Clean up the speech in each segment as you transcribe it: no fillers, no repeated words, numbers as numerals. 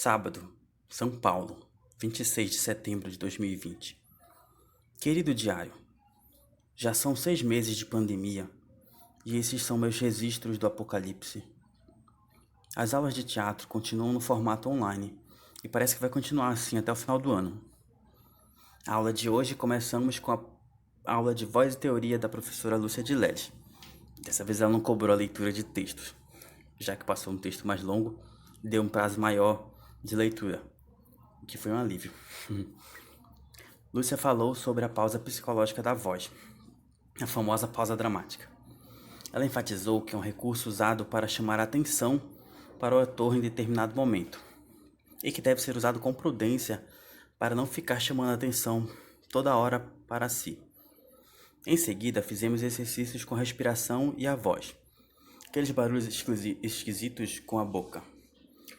Sábado, São Paulo, 26 de setembro de 2020. Querido diário, já são 6 meses de pandemia e esses são meus registros do apocalipse. As aulas de teatro continuam no formato online e parece que vai continuar assim até o final do ano. A aula de hoje começamos com a aula de voz e teoria da professora Lúcia de Leles. Dessa vez ela não cobrou a leitura de textos, já que passou um texto mais longo, deu um prazo maior de leitura, o que foi um alívio. Lúcia falou sobre a pausa psicológica da voz, a famosa pausa dramática. Ela enfatizou que é um recurso usado para chamar a atenção para o ator em determinado momento, e que deve ser usado com prudência para não ficar chamando a atenção toda hora para si. Em seguida, fizemos exercícios com respiração e a voz, aqueles barulhos esquisitos com a boca.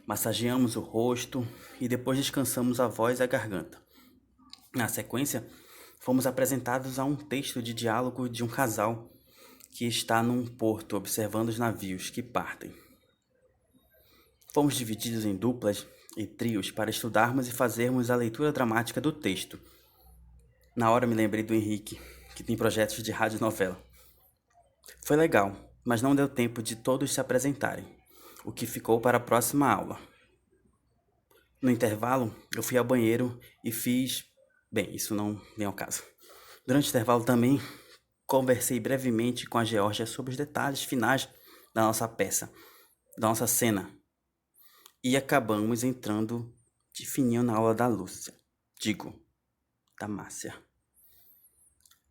Massageamos o rosto e depois descansamos a voz e a garganta. Na sequência, fomos apresentados a um texto de diálogo de um casal que está num porto observando os navios que partem. Fomos divididos em duplas e trios para estudarmos e fazermos a leitura dramática do texto. Na hora me lembrei do Henrique, que tem projetos de radionovela. Foi legal, mas não deu tempo de todos se apresentarem, o que ficou para a próxima aula. No intervalo, eu fui ao banheiro e fiz... Bem, isso não vem ao caso. Durante o intervalo também conversei brevemente com a Geórgia sobre os detalhes finais da nossa peça, da nossa cena. E acabamos entrando de fininho na aula da Lúcia. Da Márcia.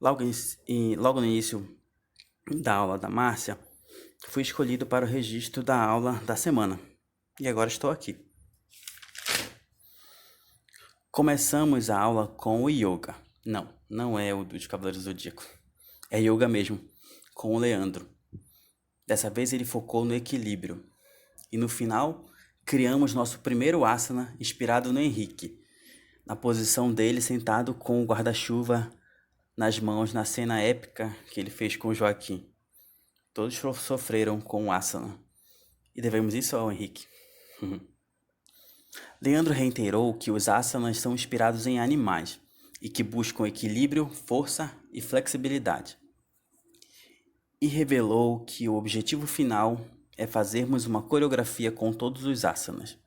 Logo no início da aula da Márcia, fui escolhido para o registro da aula da semana. E agora estou aqui. Começamos a aula com o yoga. Não é o dos Cavaleiros do Zodíaco. É yoga mesmo, com o Leandro. Dessa vez ele focou no equilíbrio. E no final, criamos nosso primeiro asana inspirado no Henrique, na posição dele sentado com o guarda-chuva nas mãos na cena épica que ele fez com o Joaquim. Todos sofreram com o asana. E devemos isso ao Henrique. Leandro reiterou que os asanas são inspirados em animais e que buscam equilíbrio, força e flexibilidade. E revelou que o objetivo final é fazermos uma coreografia com todos os asanas.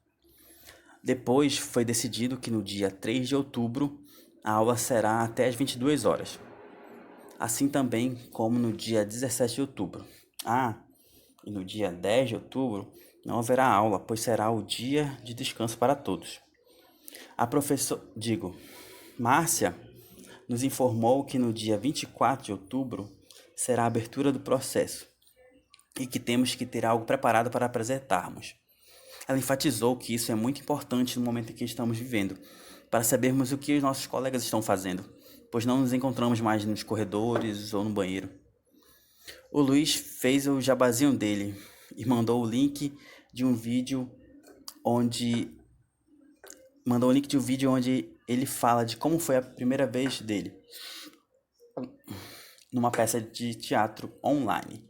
Depois foi decidido que no dia 3 de outubro a aula será até às 22 horas. Assim também como no dia 17 de outubro. E no dia 10 de outubro não haverá aula, pois será o dia de descanso para todos. Márcia nos informou que no dia 24 de outubro será a abertura do processo e que temos que ter algo preparado para apresentarmos. Ela enfatizou que isso é muito importante no momento em que estamos vivendo, para sabermos o que os nossos colegas estão fazendo, pois não nos encontramos mais nos corredores ou no banheiro. O Luiz fez o jabazinho dele e mandou o link de um vídeo onde ele fala de como foi a primeira vez dele numa peça de teatro online.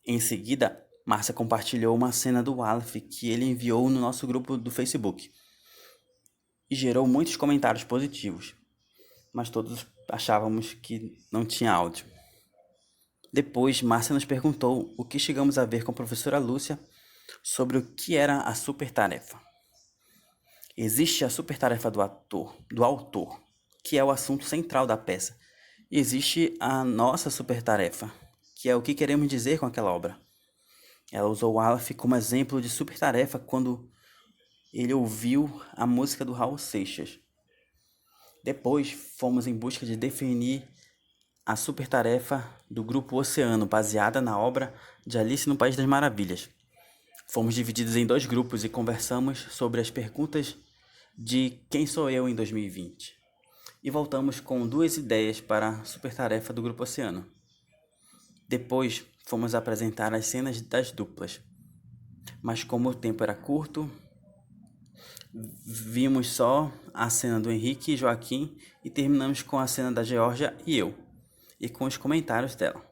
Em seguida, Márcia compartilhou uma cena do Aleph que ele enviou no nosso grupo do Facebook e gerou muitos comentários positivos, mas todos achávamos que não tinha áudio. Depois, Márcia nos perguntou o que chegamos a ver com a professora Lúcia sobre o que era a super-tarefa. Existe a super-tarefa do autor, que é o assunto central da peça. E existe a nossa super-tarefa, que é o que queremos dizer com aquela obra. Ela usou o Aleph como exemplo de super-tarefa quando ele ouviu a música do Raul Seixas. Depois, fomos em busca de definir a super-tarefa do Grupo Oceano, baseada na obra de Alice no País das Maravilhas. Fomos divididos em 2 grupos e conversamos sobre as perguntas de Quem Sou Eu em 2020. E voltamos com 2 ideias para a super-tarefa do Grupo Oceano. Depois, fomos apresentar as cenas das duplas. Mas como o tempo era curto, vimos só a cena do Henrique e Joaquim e terminamos com a cena da Geórgia e eu, e com os comentários dela.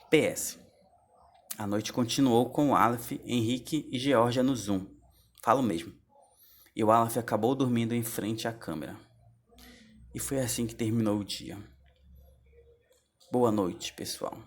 PS. A noite continuou com o Aleph, Henrique e Geórgia no Zoom. Falo mesmo. E o Aleph acabou dormindo em frente à câmera. E foi assim que terminou o dia. Boa noite, pessoal.